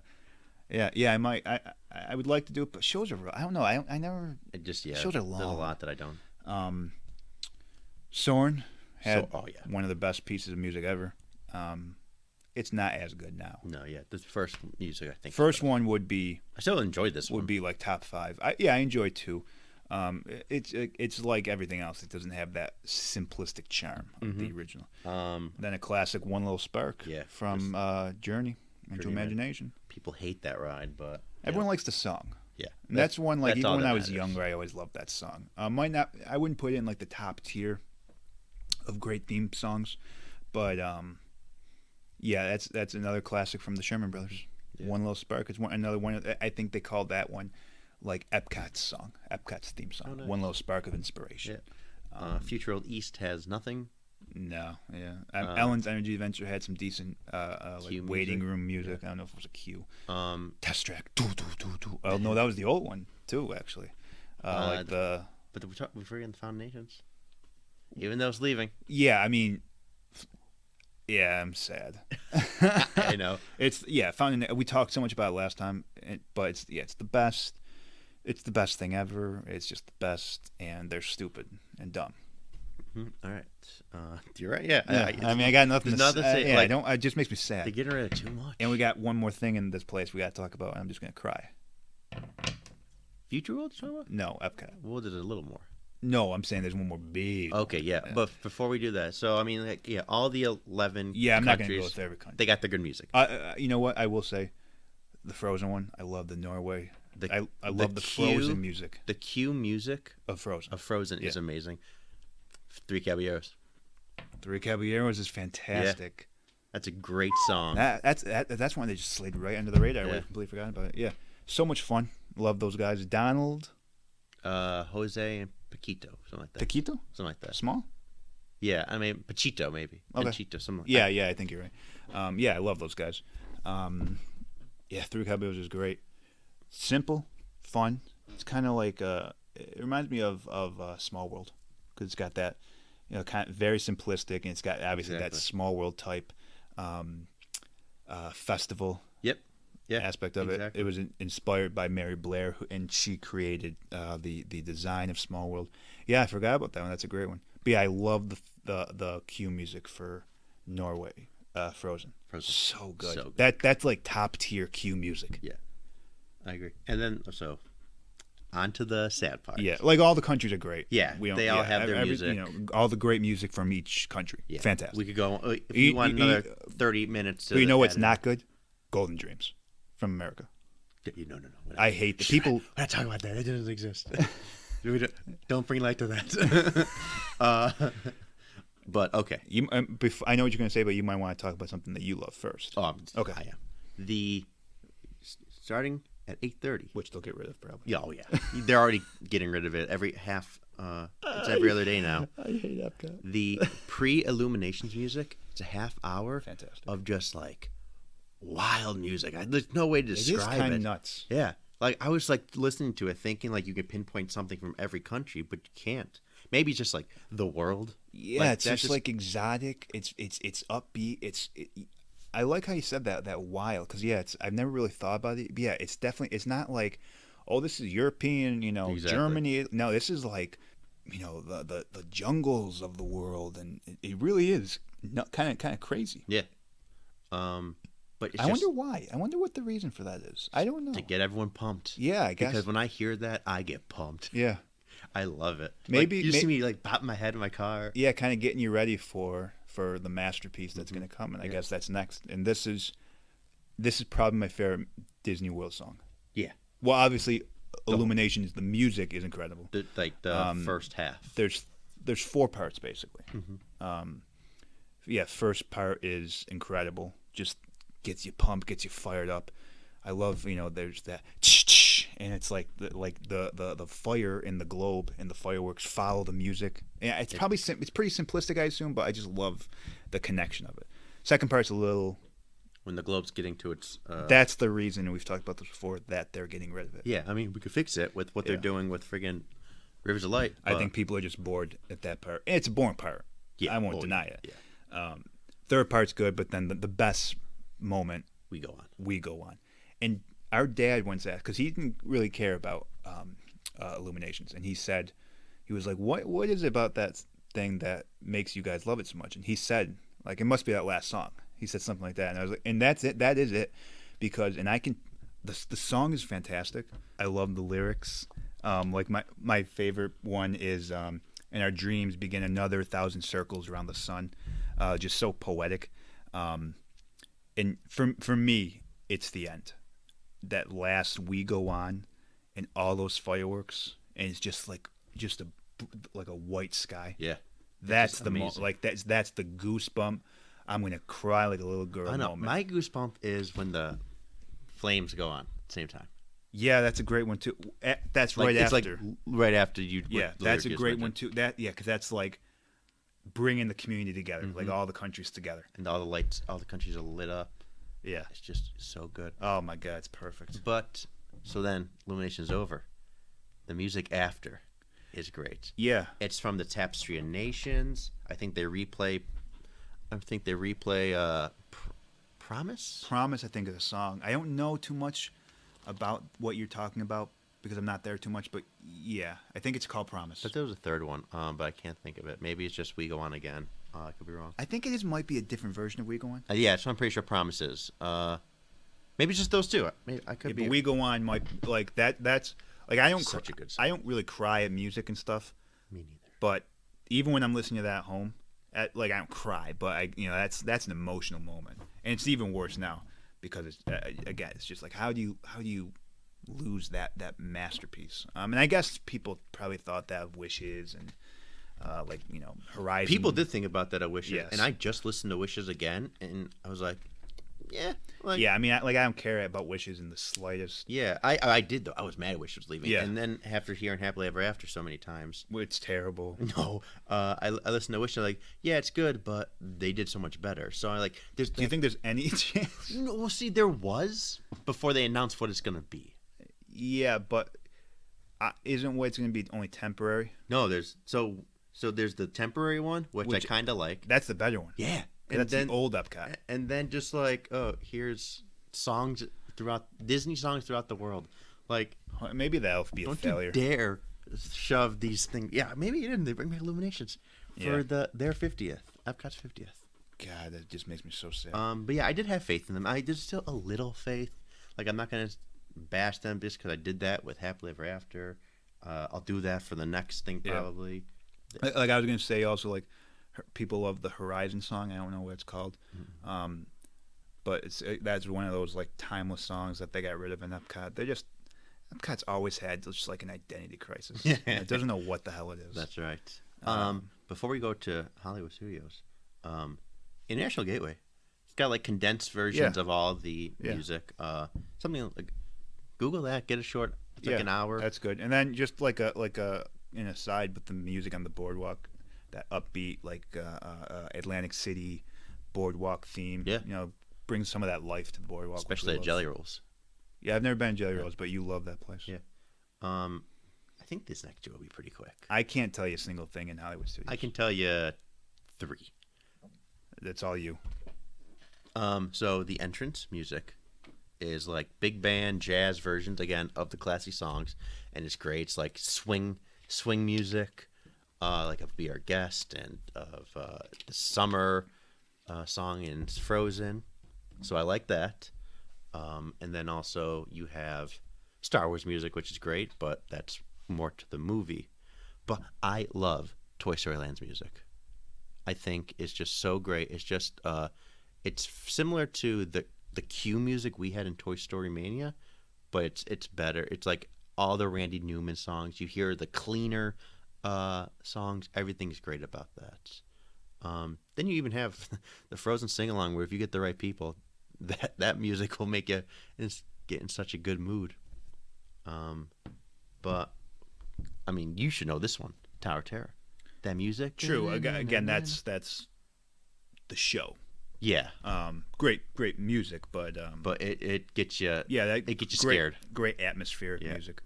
I might, I would like to do it, but shows are, I don't know, I never. It just shows are long. There's a lot that I don't. Soren had oh, yeah. one of the best pieces of music ever. It's not as good now. No, yeah, the first music I think. First one would be. I still enjoyed this one. Would be like top 5. I enjoy 2. It's like everything else. It doesn't have that simplistic charm of the original. Then a classic, One Little Spark from Journey into Imagination. People hate that ride, but everyone likes the song. Yeah, and that's one like even when I was matters. younger, I always loved that song. I wouldn't put it in like the top tier of great theme songs, but yeah, that's another classic from the Sherman Brothers. Yeah. One Little Spark is another one. I think they called that one like Epcot's song, Epcot's theme song. Oh, nice. One Little Spark of Inspiration. Yeah. Future Old East has nothing. No, yeah. Ellen's Energy Adventure had some decent like waiting room music. Yeah. I don't know if it was a cue. Test track. Oh no, that was the old one too, actually. Like the. But we're forgetting the Foundations. Even though it's leaving. Yeah, I mean. Yeah, I'm sad. I know. We talked so much about it last time, but it's the best. It's the best thing ever. It's just the best, and they're stupid and dumb. All right, you're right. Yeah, I mean, I got nothing to say. Yeah, like, it just makes me sad. They're getting rid of too much. And we got one more thing in this place we got to talk about, and I'm just gonna cry. Future World, you talking about? No, Epcot. We'll do it a little more. No, I'm saying there's one more big. Okay, yeah, but before we do that, so I mean, like, all the 11. Yeah, I'm not gonna go with every country. They got the good music. You know what? I will say, the Frozen one. I love the Norway. I love the Frozen music. The Q music of Frozen. Is amazing. Three Caballeros. Three Caballeros is fantastic. Yeah. That's a great song. That's one they just slid right under the radar. I completely forgot about it. Yeah, so much fun. Love those guys. Donald, Jose, and Paquito, something like that. Paquito, something like that. Small. Yeah, I mean Pachito maybe. Okay. Pachito, something like that. Yeah, I think you're right. Yeah, I love those guys. Three Caballeros is great. Simple, fun. It's kind of like it reminds me of Small World because it's got that, kind of very simplistic, and it's got obviously that Small World type festival. Yep. Yeah. Aspect of it. It was inspired by Mary Blair, and she created the design of Small World. Yeah, I forgot about that one. That's a great one. But yeah, I love the cue music for Norway, Frozen. So good. So good. That's like top tier cue music. Yeah, I agree. And then on to the sad part. Yeah, like all the countries are great. Yeah, they all have their music. All the great music from each country. Yeah. Fantastic. We could go if you want another 30 minutes. You know what's not good? Golden Dreams from America. No. I hate the people. We're not talking about that. It doesn't exist. Don't bring light to that. But okay. I know what you're going to say, but you might want to talk about something that you love first. Oh, okay. I am. Starting at 8:30, which they'll get rid of probably. Yeah, they're already getting rid of it every half. It's every other day now. I hate Epcot. The pre-illuminations music. It's a half hour. Fantastic. Of just like wild music. There's no way to describe it. It is kind of nuts. Yeah, like I was like listening to it, thinking like you could pinpoint something from every country, but you can't. Maybe it's just like the world. Yeah, like, it's just like exotic. It's upbeat. I like how you said that wild, because I've never really thought about it. But yeah, it's not like, oh, this is European, exactly. Germany. No, this is like, the jungles of the world, and it really is kind of crazy. Yeah. But I wonder why. I wonder what the reason for that is. I don't know. To get everyone pumped. Yeah, I guess. Because when I hear that, I get pumped. Yeah. I love it. Maybe you see me like bopping my head in my car. Yeah, kind of getting you ready for the masterpiece that's going to come, and I guess that's next. And this is probably my favorite Disney World song. Yeah. Well, obviously, Illuminations. The music is incredible. The first half. There's 4 parts basically. yeah, first part is incredible. Just gets you pumped, gets you fired up. I love, there's that, and it's like the fire in the globe and the fireworks follow the music. Yeah, it's probably it's pretty simplistic, I assume, but I just love the connection of it. Second part's a little. When the globe's getting to its. That's the reason, and we've talked about this before, that they're getting rid of it. Yeah, I mean, we could fix it with what they're doing with friggin' Rivers of Light. I think people are just bored at that part. It's a boring part. Yeah, I won't deny it. Yeah. Third part's good, but then the best moment, We go on. we go on. And our dad once asked, because he didn't really care about Illuminations, and he was like, what is it about that thing that makes you guys love it so much? And he said, like, it must be that last song. He said something like that, and I was like, and that's it. That is it, because the song is fantastic. I love the lyrics. Like my favorite one is "And our dreams begin another 1,000 circles around the sun," just so poetic. And for me, it's the end. That last "We Go On" and all those fireworks, and it's just like a white sky. Yeah. That's the moment. Like that's the goosebump. I'm gonna cry like a little girl. I know. Moment. My goosebump is when the flames go on at the same time. Yeah, that's a great one too. That's Like, right it's after. like right after you. Yeah, that's a great one too. Because that's like bringing the community together, like all the countries together, And all the lights, all the countries are lit up. Yeah. It's just so good. Oh my God, it's perfect. But so then Illumination's over. The music after is great. Yeah. It's from the Tapestry of Nations. I think they replay. Promise. Promise, I think, is a song. I don't know too much about what you're talking about because I'm not there too much, but yeah, I think it's called Promise. But there was a third one, but I can't think of it. Maybe it's just We Go On Again. I could be wrong. I think it might be a different version of We Go On. Yeah, so I'm pretty sure Promise is. Maybe it's just those two. Maybe I could Yeah, be. but We Go On might like that. That's like I don't. Such a good song. I don't really cry at music and stuff. Me neither. But even when I'm listening to that at home, like I don't cry, but that's an emotional moment, and it's even worse now because it's again it's just like how do you lose that masterpiece? And I guess people probably thought that of Wishes and Horizon. People did think about that at Wishes, Yes. and I just listened to Wishes again, and I was like, yeah, like, Yeah, I mean, I don't care about Wishes in the slightest. yeah. I did though. I was mad at Wishes was leaving, Yeah. and then after hearing Happily Ever After so many times, It's terrible. no, I listened to Wish. Like, yeah, it's good, but they did so much better. So I like. There's. Do you think there's any chance? No, well, see, there was before they announced what it's gonna be. Yeah, but isn't what it's going to be only temporary? No, there's so there's the temporary one, which I kind of like. That's the better one. Yeah, And that's the old Epcot. And then just like, oh, here's songs throughout Disney songs throughout the world. Like, Maybe that'll be a don't failure. you dare shove these things. Yeah, maybe you didn't. They bring back Illuminations for their 50th, Epcot's 50th. God, that just makes me so sad. But yeah, I did have faith in them. I did still a little faith. Like, I'm not gonna bash them just because I did that with Happily Ever After. I'll do that for the next thing probably. Like I was going to say also, like, people love the Horizon song. I don't know what it's called. Mm-hmm. But that's one of those, like, timeless songs that they got rid of in Epcot. Epcot's always had just, like, an identity crisis. It doesn't know what the hell it is. That's right. Before we go to Hollywood Studios, International Gateway, it's got like condensed versions of all the music. Something like Google that, get a short. It's like an hour. That's good. And then just like a an aside with the music on the boardwalk, that upbeat Atlantic City boardwalk theme. Yeah. Brings some of that life to the boardwalk. Especially at Jelly Rolls. Yeah, I've never been to Jelly Rolls, but you love that place. Yeah. I think this next year will be pretty quick. I can't tell you a single thing in Hollywood Studios. I can tell you 3. That's all you. So the entrance music is like big band jazz versions again of the classy songs, and it's great. It's like swing music, like of Be Our Guest and of the summer song in Frozen. So I like that. And then also you have Star Wars music, which is great, but that's more to the movie. But I love Toy Story Land's music. I think it's just so great. It's just it's similar to the cue music we had in Toy Story Mania, but it's better. It's like all the Randy Newman songs. You hear the cleaner songs. Everything's great about that. Then you even have the Frozen sing along, where if you get the right people, that music will make you get in such a good mood. But I mean, you should know this one, Tower of Terror. That music. True. Again, that's the show. Yeah. Great music, but it gets you. yeah, it gets you great, scared. Great atmospheric music.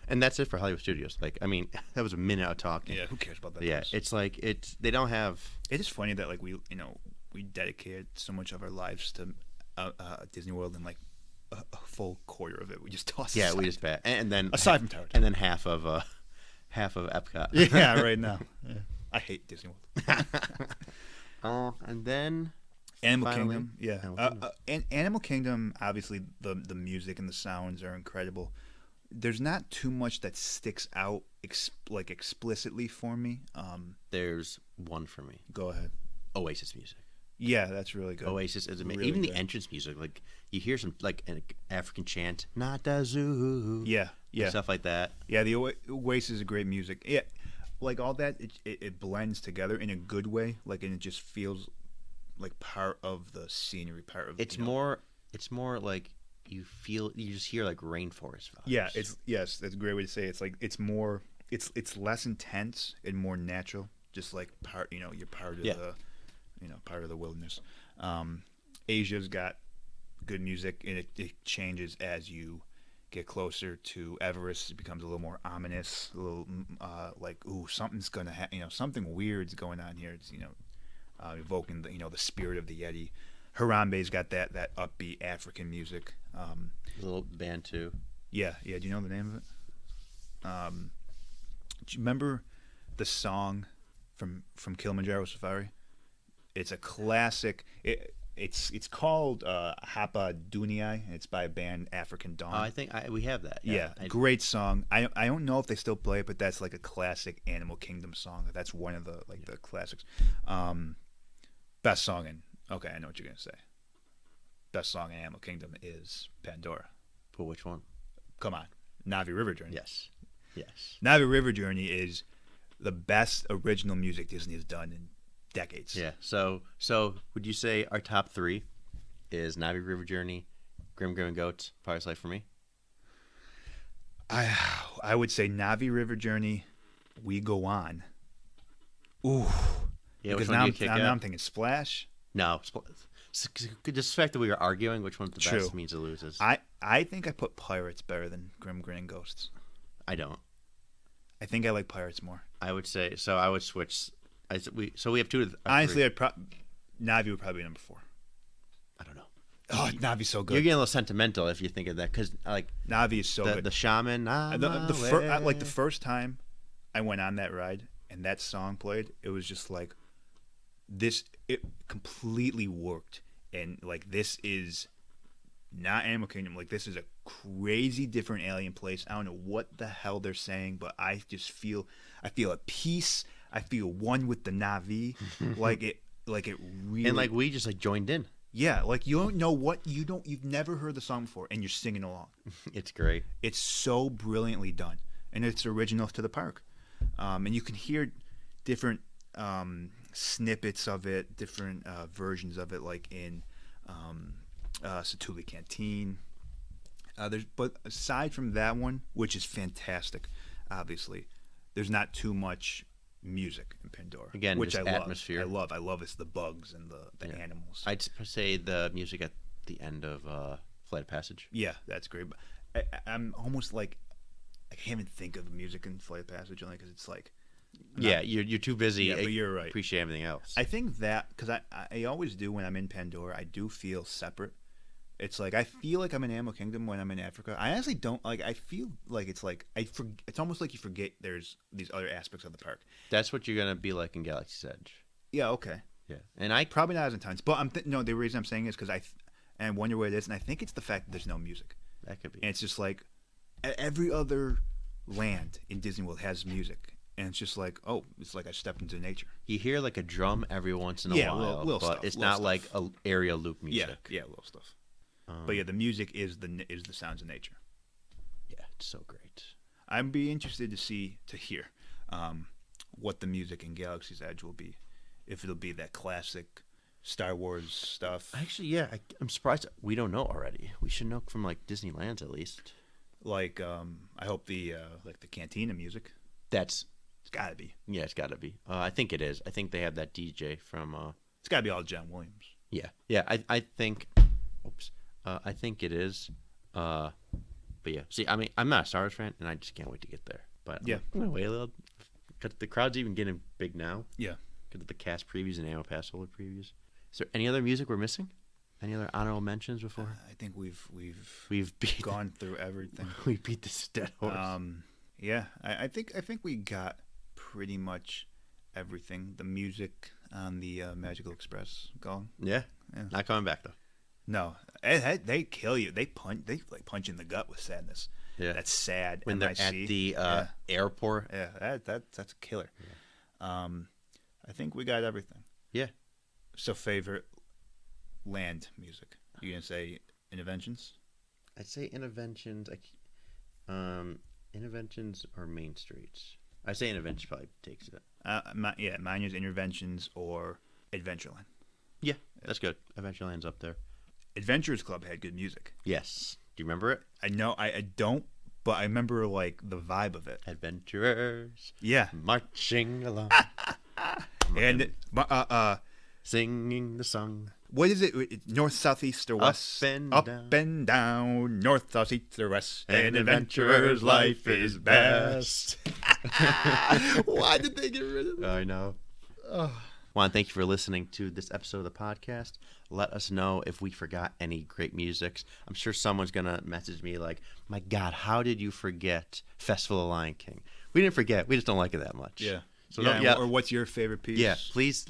And that's it for Hollywood Studios. Like, I mean, that was a minute of talking. Yeah, who cares about that? Yeah, it's like they don't have. It is funny that like we dedicated so much of our lives to Disney World, and like a full quarter of it we just tossed. Yeah, aside. we just and then aside from Tower, and then half of Epcot. Yeah, right now. Yeah. I hate Disney World. And then Animal finally, Kingdom. Yeah, Animal Kingdom. Obviously, the music and the sounds are incredible. There's not too much that sticks out explicitly for me. There's one for me. Go ahead. Oasis music. Yeah, that's really good. Oasis is amazing. Really Even good. the entrance music, like you hear some like an African chant, not the zoo. Yeah, stuff like that. Yeah, the Oasis is great music. Yeah, like all that, it blends together in a good way. Like, and it just feels like part of the scenery, part of. It's more like you just hear like rainforest vibes. Yeah, that's a great way to say it. It's like it's less intense and more natural. Just like you're part of the. Part of the wilderness. Asia's got good music, and it changes as you get closer to Everest. It becomes a little more ominous, a little like, ooh, something's gonna something weird's going on here. It's evoking the spirit of the Yeti. Harambe's got that upbeat African music. A little band too. Yeah. Do you know the name of it? Do you remember the song from Kilimanjaro Safari? It's a classic. It's called Hapa Dunia, and it's by a band African Dawn. I think we have that. Yeah, great song. I don't know if they still play it, but that's like a classic Animal Kingdom song. That's one of the the classics. Best song in. Okay, I know what you're gonna say. Best song in Animal Kingdom is Pandora. But which one? Come on, Navi River Journey. Yes. Navi River Journey is the best original music Disney has done in decades. Yeah. So would you say our top 3 is Navi River Journey, Grim and Goats, Pirate's Life for me? I would say Navi River Journey, We Go On. Ooh. Yeah, because which one now, do you kick now out? I'm thinking Splash. No. Just the fact that we were arguing which one's the True. best means it loses. I think I put Pirates better than Grim Grin and Ghosts. I don't. I think I like Pirates more. I would say so. I would switch. So we have 2 of the, Honestly, Navi would probably be number 4. I don't know. Oh, Navi's so good. You're getting a little sentimental if you think of that, because like Navi is so good. The shaman. The first time I went on that ride and that song played, it was just like this. It completely worked, and like this is not Animal Kingdom. Like, this is a crazy different alien place. I don't know what the hell they're saying, but I just feel at peace. I feel one with the Navi. like it really. And like we just like joined in. Yeah, like you don't know you've never heard the song before, and you're singing along. It's great. It's so brilliantly done, and it's original to the park. And you can hear different snippets of it, different versions of it, like in Satuli Canteen. But aside from that one, which is fantastic, obviously, there's not too much music in Pandora. Again, which just I atmosphere. love. I love it's the bugs and the animals. I'd say the music at the end of Flight of Passage. Yeah, that's great. But I'm almost like I can't even think of the music in Flight of Passage only because it's like. You're too busy. Yeah, but you're right. Appreciate everything else. I think that because I always do when I'm in Pandora, I do feel separate. It's like I feel like I'm in Animal Kingdom when I'm in Africa. I honestly don't like. I feel like it's like it's almost like you forget there's these other aspects of the park. That's what you're gonna be like in Galaxy's Edge. Yeah. Okay. Yeah. And I probably not as intense, but no. The reason I'm saying is because I wonder what it is, and I think it's the fact that there's no music. That could be. And it's just like every other land in Disney World has music. And it's just like, oh, it's like I stepped into nature. You hear like a drum every once in a while, little but stuff, it's little not stuff. like a area loop music. Yeah, little stuff. But yeah, the music is the sounds of nature. Yeah, it's so great. I'd be interested to hear what the music in Galaxy's Edge will be. if it'll be that classic Star Wars stuff. Actually, yeah, I'm surprised we don't know already. We should know from like Disneyland at least. Like, I hope the like the Cantina music. That's It's gotta be. yeah, it's got to be. I think it is. I think they have that DJ from. It's gotta be all John Williams. Yeah. I think. Oops. I think it is. But yeah. See, I mean, I'm not a Star Wars fan, and I just can't wait to get there. But Yeah. I'm gonna wait a little. Cause the crowd's even getting big now. Yeah. Because of the cast previews and annual pass holder previews. Is there any other music we're missing? Any other honorable mentions before? I think we've beat gone through everything. we beat this dead horse. Yeah, I think we got pretty much everything. The music on the Magical Express gone. Yeah. Not coming back though. No, they kill you. They like punch in the gut with sadness. Yeah. That's sad. When they're MIC. at the airport. Yeah, that's a killer. Yeah. I think we got everything. Yeah. So favorite land music? You gonna say Interventions? I'd say Interventions. Interventions or Main Streets. I say Interventions probably takes it. Mine is Interventions or Adventureland. Yeah, that's good. Adventureland's up there. Adventurers Club had good music. Yes. Do you remember it? I know. I don't, but I remember like the vibe of it. Adventurers. Yeah. Marching along. And singing the song. What is it? North, south, east, or west? Up and down. North, south, east, or west. An adventurer's life is best. Why did they get rid of that? I know. Juan, thank you for listening to this episode of the podcast. Let us know if we forgot any great musics. I'm sure someone's going to message me like, my God, how did you forget Festival of Lion King? We didn't forget. We just don't like it that much. Yeah. So yeah. Or what's your favorite piece? Yeah. Please,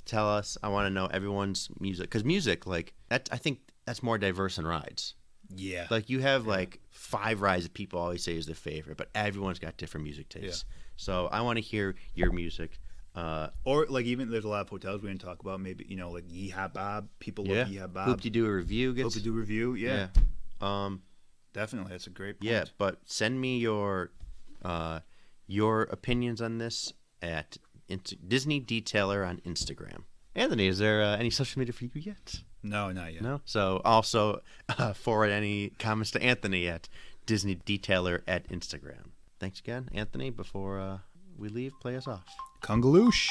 tell us. I want to know everyone's music. Because music, I think that's more diverse than rides. Yeah. You have 5 rides that people always say is their favorite, but everyone's got different music tastes. Yeah. So I want to hear your music. Or even there's a lot of hotels we didn't talk about. Maybe like Yeehaw Bob. People love Yeehaw Bob. Hope you do a review. Hope you do a review. Yeah. Definitely, that's a great point. Yeah, but send me your opinions on this at Disney Detailer on Instagram. Anthony, is there any social media for you yet? No, not yet. No. So also forward any comments to Anthony at Disney Detailer at Instagram. Thanks again, Anthony. Before we leave, play us off. Kungaloosh.